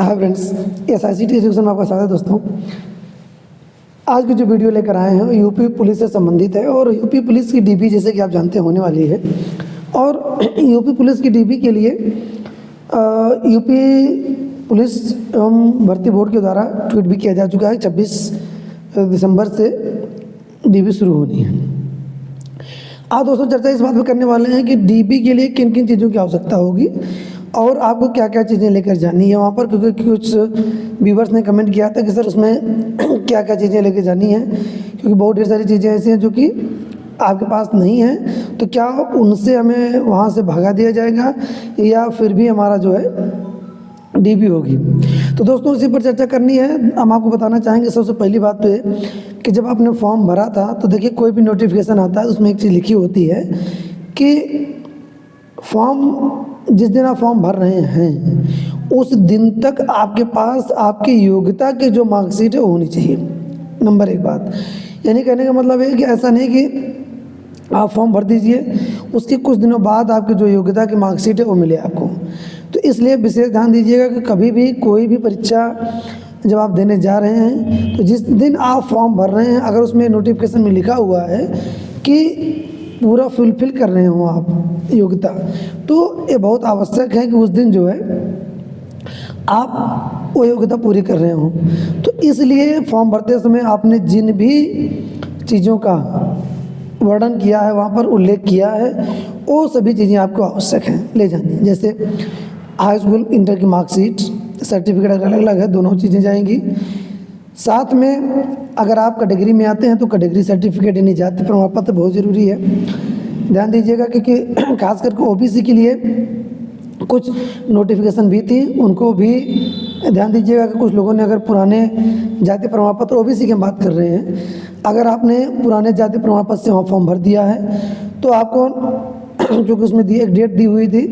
Hi friends, SICT education में आपका स्वागत है। दोस्तों, आज की जो वीडियो लेकर आए हैं यूपी पुलिस से संबंधित है और यूपी पुलिस की डीबी जैसे कि आप जानते होने वाली है। और यूपी पुलिस की डीबी के लिए यूपी पुलिस एवं भर्ती बोर्ड के द्वारा ट्वीट भी किया जा चुका है। 26 दिसंबर से डीबी शुरू होनी है। आज दोस्तों चर्चा इस बात पर करने वाले हैं कि डीबी के लिए किन किन चीज़ों की आवश्यकता होगी और आपको क्या क्या चीज़ें लेकर जानी है वहाँ पर, क्योंकि कुछ व्यूवर्स ने कमेंट किया था कि सर उसमें क्या क्या चीज़ें लेकर जानी है, क्योंकि बहुत ढेर सारी चीज़ें ऐसी हैं जो कि आपके पास नहीं है, तो क्या उनसे हमें वहाँ से भगा दिया जाएगा या फिर भी हमारा जो है डीबी होगी। तो दोस्तों इसी पर चर्चा करनी है। हम आपको बताना चाहेंगे सबसे पहली बात तो ये कि जब आपने फॉर्म भरा था तो देखिए कोई भी नोटिफिकेशन आता है उसमें एक चीज़ लिखी होती है कि फॉर्म जिस दिन आप फॉर्म भर रहे हैं उस दिन तक आपके पास आपकी योग्यता की जो मार्कशीट है वो होनी चाहिए। नंबर एक बात, यानी कहने का मतलब है कि ऐसा नहीं कि आप फॉर्म भर दीजिए उसके कुछ दिनों बाद आपकी जो योग्यता की मार्कशीट है वो मिले आपको। तो इसलिए विशेष ध्यान दीजिएगा कि कभी भी कोई भी परीक्षा जब आप देने जा रहे हैं तो जिस दिन आप फॉर्म भर रहे हैं अगर उसमें नोटिफिकेशन में लिखा हुआ है कि पूरा फुलफिल कर रहे हो आप योग्यता, तो ये बहुत आवश्यक है कि उस दिन जो है आप वो योग्यता पूरी कर रहे हो। तो इसलिए फॉर्म भरते समय आपने जिन भी चीज़ों का वर्णन किया है, वहाँ पर उल्लेख किया है, वो सभी चीज़ें आपको आवश्यक हैं ले जानी। जैसे हाई स्कूल इंटर की मार्कशीट, सर्टिफिकेट अलग अलग है, दोनों चीज़ें जाएंगी। साथ में अगर आप कैटेगरी में आते हैं तो कैटेगरी सर्टिफिकेट यानी जाति प्रमाण पत्र बहुत ज़रूरी है। ध्यान दीजिएगा क्योंकि खास करके OBC के लिए कुछ नोटिफिकेशन भी थी, उनको भी ध्यान दीजिएगा कि कुछ लोगों ने अगर पुराने जाति प्रमाण पत्र OBC की बात कर रहे हैं, अगर आपने पुराने जाति प्रमाण पत्र से वहाँ फॉर्म भर दिया है तो आपको जो कि उसमें एक डेट दी हुई थी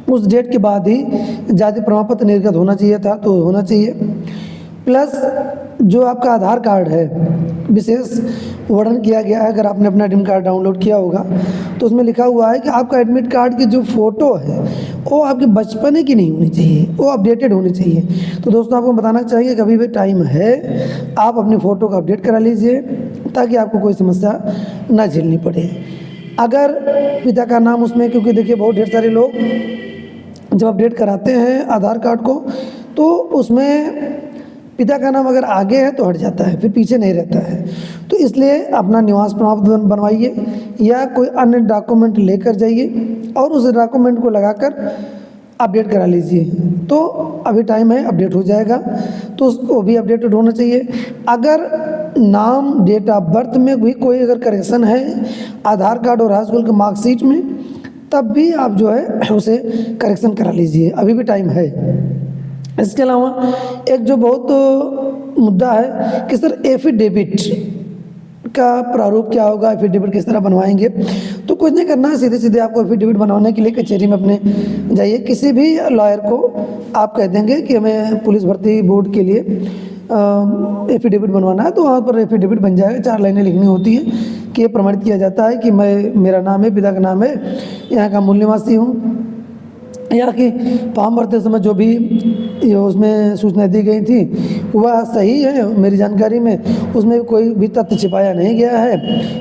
उस डेट के बाद ही जाति प्रमाण पत्र निर्गत होना चाहिए था, तो होना चाहिए। प्लस जो आपका आधार कार्ड है विशेष वर्णन किया गया है, अगर आपने अपना एडमिट कार्ड डाउनलोड किया होगा तो उसमें लिखा हुआ है कि आपका एडमिट कार्ड की जो फ़ोटो है वो आपके बचपने की नहीं होनी चाहिए, वो अपडेटेड होनी चाहिए। तो दोस्तों आपको बताना चाहिए कभी भी टाइम है आप अपनी फ़ोटो को अपडेट करा लीजिए ताकि आपको कोई समस्या ना झेलनी पड़े। अगर पिता का नाम उसमें, क्योंकि देखिए बहुत ढेर सारे लोग जब अपडेट कराते हैं आधार कार्ड को तो उसमें पिता का नाम अगर आगे है तो हट जाता है, फिर पीछे नहीं रहता है। तो इसलिए अपना निवास प्रमाण पत्र बनवाइए या कोई अन्य डॉक्यूमेंट लेकर जाइए और उस डॉक्यूमेंट को लगाकर अपडेट करा लीजिए। तो अभी टाइम है, अपडेट हो जाएगा, तो उसको भी अपडेटेड होना चाहिए। अगर नाम डेट ऑफ बर्थ में भी कोई अगर करेक्शन है आधार कार्ड और हाई स्कूल की मार्कशीट में, तब भी आप जो है उसे करेक्शन करा लीजिए, अभी भी टाइम है। इसके अलावा एक जो बहुत मुद्दा है कि सर एफिडेविट का प्रारूप क्या होगा, एफिडेविट किस तरह बनवाएंगे, तो कुछ नहीं करना है, सीधे सीधे आपको एफिडेविट बनवाने के लिए कचहरी में अपने जाइए, किसी भी लॉयर को आप कह देंगे कि हमें पुलिस भर्ती बोर्ड के लिए एफिडेविट बनवाना है, तो वहाँ पर एफिडेविट बन जाएगा। 4 लाइनें लिखनी होती है कि ये प्रमाणित किया जाता है कि मेरा नाम है, पिता का नाम है, यहाँ का मूल निवासी हूँ, यहाँ की फॉर्म भरते समय जो भी उसमें सूचना दी गई थी वह सही है मेरी जानकारी में, उसमें कोई भी तथ्य छिपाया नहीं गया है,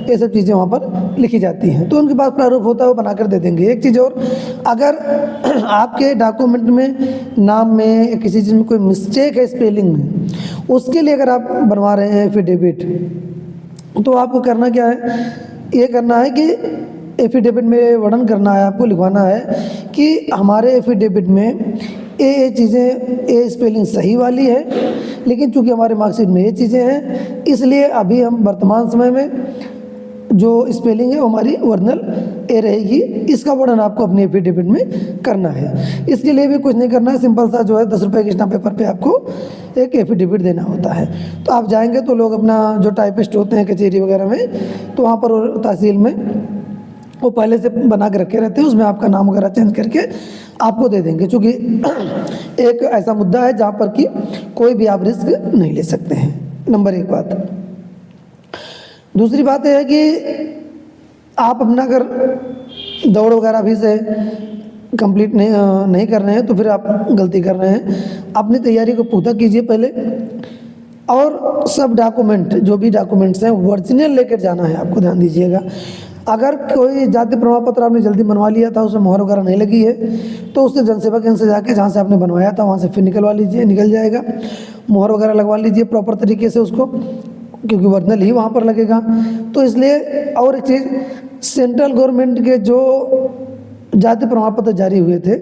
ये सब चीज़ें वहाँ पर लिखी जाती हैं। तो उनके पास प्रारूप होता है वो बनाकर दे देंगे। एक चीज़ और, अगर आपके डॉक्यूमेंट में नाम में किसी चीज़ में कोई मिस्टेक है स्पेलिंग में, उसके लिए अगर आप बनवा रहे हैं एफिडेविट, तो आपको करना क्या है, ये करना है कि एफिडेविट में वर्णन करना है, आपको लिखवाना है कि हमारे एफिडेविट में ये चीज़ें, ये स्पेलिंग सही वाली है, लेकिन चूंकि हमारे मार्कशीट में ये चीज़ें हैं इसलिए अभी हम वर्तमान समय में जो स्पेलिंग है वो हमारी ओरिजिनल ए रहेगी। इसका वर्णन आपको अपने एफिडेविट में करना है। इसके लिए भी कुछ नहीं करना है, सिंपल सा जो है 10 रुपये के स्टाम्प पेपर पे आपको एक एफिडेविट देना होता है। तो आप जाएंगे तो लोग अपना जो टाइपिस्ट होते हैं कचहरी वगैरह में, तो वहाँ पर तहसील में वो पहले से बना के रखे रहते हैं, उसमें आपका नाम वगैरह चेंज करके आपको दे देंगे, क्योंकि एक ऐसा मुद्दा है जहाँ पर कि कोई भी आप रिस्क नहीं ले सकते हैं। नंबर एक बात। दूसरी बात यह है कि आप अपना अगर दौड़ वगैरह भी से कंप्लीट नहीं कर रहे हैं तो फिर आप गलती कर रहे हैं। अपनी तैयारी को पुख्ता कीजिए पहले, और सब डॉक्यूमेंट, जो भी डॉक्यूमेंट्स हैं ओरिजिनल लेकर जाना है आपको, ध्यान दीजिएगा। अगर कोई जाति प्रमाण पत्र आपने जल्दी बनवा लिया था, उसमें मोहर वगैरह नहीं लगी है, तो उससे जनसेवा केंद्र से जाके जहाँ से आपने बनवाया था वहाँ से फिर निकलवा लीजिए, निकल जाएगा। मोहर वगैरह लगवा लीजिए प्रॉपर तरीके से उसको, क्योंकि ओरिजिनल ही वहाँ पर लगेगा। तो इसलिए, और एक चीज़, सेंट्रल गवर्नमेंट के जो जाति प्रमाण पत्र जारी हुए थे,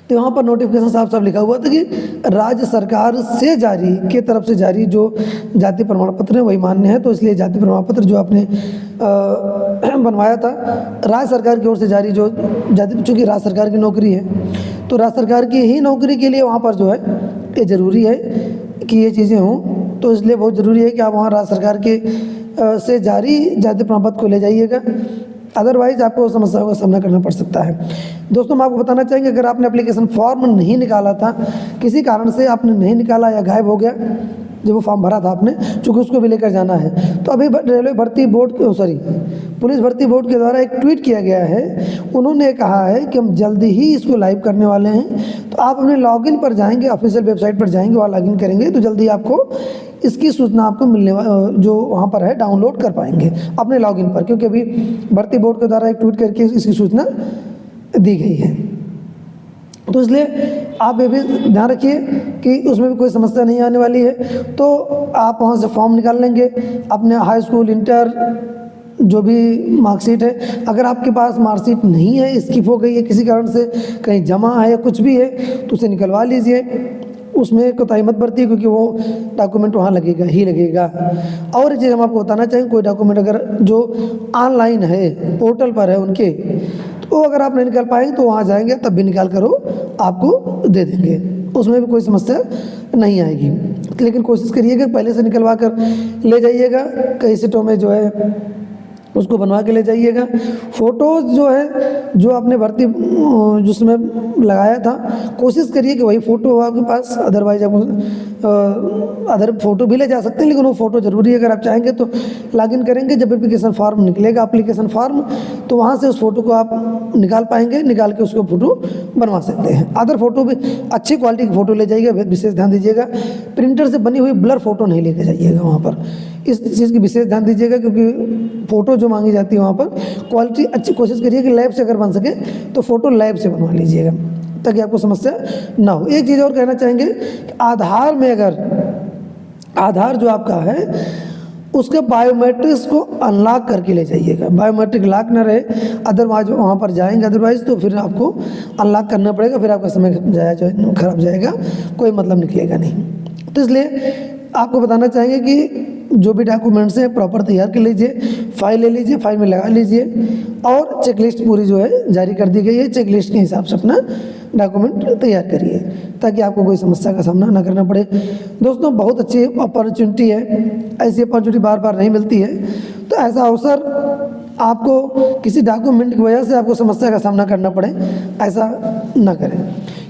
तो वहाँ पर नोटिफिकेशन साफ साफ लिखा हुआ था कि राज्य सरकार से जारी, के तरफ से जारी जो जाति प्रमाण पत्र है वही मान्य है। तो इसलिए जाति प्रमाण पत्र जो आपने बनवाया था राज्य सरकार की ओर से जारी, जो जाति, चूँकि राज्य सरकार की नौकरी है, तो राज्य सरकार की ही नौकरी के लिए वहाँ पर जो है ये ज़रूरी है कि ये चीज़ें हों। तो इसलिए बहुत ज़रूरी है कि आप वहाँ राज्य सरकार के से जारी जाति प्रमाण पत्र को ले जाइएगा, अदरवाइज़ आपको समस्याओं का सामना करना पड़ सकता है। दोस्तों, हम आपको बताना चाहेंगे, अगर आपने एप्लीकेशन फॉर्म नहीं निकाला था, किसी कारण से आपने नहीं निकाला या गायब हो गया जब वो फॉर्म भरा था आपने, चूँकि उसको भी लेकर जाना है, तो अभी रेलवे भर्ती बोर्ड, पुलिस भर्ती बोर्ड के द्वारा एक ट्वीट किया गया है। उन्होंने कहा है कि हम जल्दी ही इसको लाइव करने वाले हैं। तो आप अपने लॉगिन पर जाएंगे, ऑफिशियल वेबसाइट पर जाएंगे, वहाँ लॉगिन करेंगे तो जल्दी आपको इसकी सूचना आपको मिलने जो वहाँ पर है डाउनलोड कर पाएंगे अपने लॉगिन पर, क्योंकि अभी भर्ती बोर्ड के द्वारा एक ट्वीट करके इसकी सूचना दी गई है। तो इसलिए आप ये भी ध्यान रखिए कि उसमें भी कोई समस्या नहीं आने वाली है। तो आप वहाँ से फॉर्म निकाल लेंगे, अपने हाई स्कूल, इंटर, जो भी मार्कशीट है, अगर आपके पास मार्कशीट नहीं है, स्किप हो गई है किसी कारण से, कहीं जमा है या कुछ भी है, तो उसे निकलवा लीजिए, उसमें कोताही मत बरतिए, क्योंकि वो डॉक्यूमेंट वहाँ लगेगा ही लगेगा। और एक चीज़ हम आपको बताना चाहेंगे, कोई डॉक्यूमेंट अगर जो ऑनलाइन है, पोर्टल पर है उनके, तो अगर आप नहीं निकाल पाएंगे तो वहाँ जाएंगे तब भी निकाल कर आपको दे देंगे, उसमें भी कोई समस्या नहीं आएगी। लेकिन कोशिश करिएगा पहले से निकलवा कर ले जाइएगा, कई सीटों में जो है उसको बनवा के ले जाइएगा। फ़ोटोज़ जो है, जो आपने भर्ती जिसमें लगाया था, कोशिश करिए कि वही फ़ोटो हो आपके पास, अदरवाइज आप अदर फ़ोटो भी ले जा सकते हैं, लेकिन वो फ़ोटो ज़रूरी है। अगर आप चाहेंगे तो लॉगिन करेंगे, जब एप्लीकेशन फॉर्म निकलेगा, एप्लीकेशन फॉर्म, तो वहाँ से उस फ़ोटो को आप निकाल पाएंगे, निकाल के उसको फ़ोटो बनवा सकते हैं। अदर फ़ोटो भी अच्छी क्वालिटी की फ़ोटो ले जाइएगा, विशेष ध्यान दीजिएगा, प्रिंटर से बनी हुई ब्लर फ़ोटो नहीं लेके जाइएगा वहाँ पर, इस चीज़ की विशेष ध्यान दीजिएगा, क्योंकि फ़ोटो जो मांगी जाती है वहाँ पर क्वालिटी अच्छी, कोशिश करिए कि लैब से अगर बन सके तो फ़ोटो लैब से बनवा लीजिएगा, ताकि आपको समस्या ना हो। एक चीज़ और कहना चाहेंगे कि आधार में, अगर आधार जो आपका है उसके बायोमेट्रिक्स को अनलॉक करके ले जाइएगा, बायोमेट्रिक लॉक ना रहे, अदरवाइज वहाँ पर जाएंगे, अदरवाइज़ तो फिर आपको अनलॉक करना पड़ेगा, फिर आपका समय खराब जाएगा, कोई मतलब निकलेगा नहीं। तो इसलिए आपको बताना चाहेंगे कि जो भी डॉक्यूमेंट्स हैं प्रॉपर तैयार कर लीजिए, फाइल ले लीजिए, फाइल में लगा लीजिए, और चेकलिस्ट पूरी जो है जारी कर दी गई है, चेकलिस्ट के हिसाब से अपना डॉक्यूमेंट तैयार करिए, ताकि आपको कोई समस्या का सामना ना करना पड़े। दोस्तों, बहुत अच्छी अपॉर्चुनिटी है, ऐसी अपॉर्चुनिटी बार बार नहीं मिलती है, तो ऐसा अवसर आपको किसी डॉक्यूमेंट की वजह से आपको समस्या का सामना करना पड़े, ऐसा ना करें।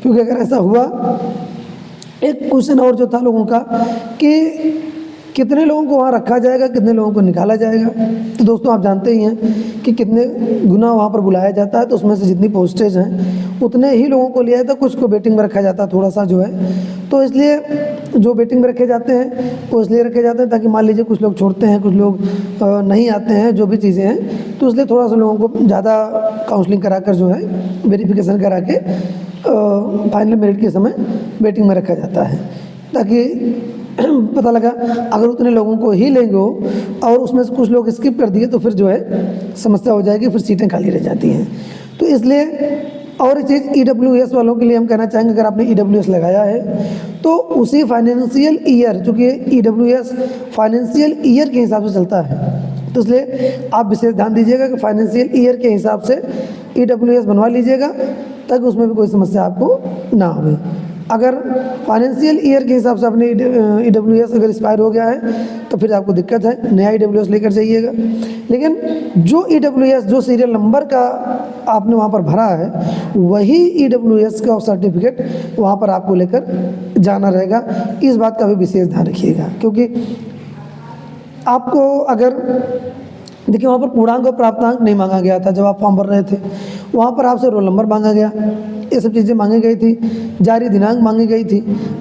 क्योंकि अगर ऐसा हुआ, एक क्वेश्चन और जो था लोगों का कि कितने लोगों को वहाँ रखा जाएगा, कितने लोगों को निकाला जाएगा, तो दोस्तों आप जानते ही हैं कि कितने गुना वहाँ पर बुलाया जाता है, तो उसमें से जितनी पोस्टेज हैं उतने ही लोगों को लिया जाता है, कुछ को वेटिंग में रखा जाता है थोड़ा सा जो है। तो इसलिए जो वेटिंग में रखे जाते हैं वो इसलिए रखे जाते हैं ताकि मान लीजिए कुछ लोग छोड़ते हैं, कुछ लोग नहीं आते हैं, जो भी चीज़ें हैं, तो इसलिए थोड़ा सा लोगों को ज़्यादा काउंसलिंग करा कर जो है वेरिफिकेशन करा के फाइनल मेरिट के समय वेटिंग में रखा जाता है, ताकि पता लगा अगर उतने लोगों को ही लेंगे और उसमें से कुछ लोग स्किप कर दिए तो फिर जो है समस्या हो जाएगी, फिर सीटें खाली रह जाती हैं। तो इसलिए और एक चीज़ EWS वालों के लिए हम कहना चाहेंगे, अगर आपने EWS लगाया है तो उसी फाइनेंशियल ईयर, चूँकि EWS फाइनेंशियल ईयर के हिसाब से चलता है, तो इसलिए आप विशेष ध्यान दीजिएगा कि फाइनेंशियल ईयर के हिसाब से EWS बनवा लीजिएगा, ताकि उसमें भी कोई समस्या आपको ना हो। अगर फाइनेंशियल ईयर के हिसाब से अपने EWS अगर एक्सपायर हो गया है तो फिर आपको दिक्कत है, नया EWS लेकर जाइएगा। लेकिन जो EWS जो सीरियल नंबर का आपने वहाँ पर भरा है, वही EWS का सर्टिफिकेट वहाँ पर आपको लेकर जाना रहेगा। इस बात का भी विशेष ध्यान रखिएगा, क्योंकि आपको अगर देखिए वहाँ पर पूर्णांक और प्राप्तांक नहीं मांगा गया था जब आप फॉर्म भर रहे थे, वहाँ पर आपसे रोल नंबर मांगा गया, ये सब चीज़ें मांगी गई थी, जारी दिनांक मांगी गई थी।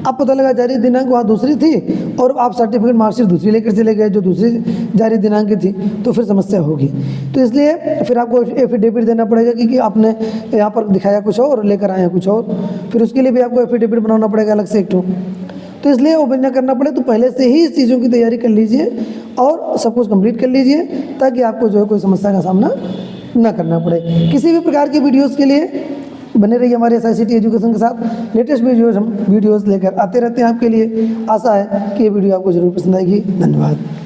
अब पता लगा जारी दिनांक वहाँ दूसरी थी और आप सर्टिफिकेट मार्कशीट दूसरी लेकर चले गए जो दूसरी जारी दिनांक की थी, तो फिर समस्या होगी। तो इसलिए फिर आपको एफिडेविट देना पड़ेगा कि आपने यहाँ पर दिखाया कुछ और लेकर आए हैं कुछ और, फिर उसके लिए भी आपको एफिडेविट बनाना पड़ेगा अलग से एक ठो। तो इसलिए वो बिना करना पड़े तो पहले से ही इस चीज़ों की तैयारी कर लीजिए और सब कुछ कंप्लीट कर लीजिए, ताकि आपको जो है कोई समस्या का सामना ना करना पड़े। किसी भी प्रकार की वीडियोस के लिए बने रहिए हमारे SICT एजुकेशन के साथ। लेटेस्ट वीडियोस हम लेकर आते रहते हैं आपके लिए। आशा है कि ये वीडियो आपको ज़रूर पसंद आएगी। धन्यवाद।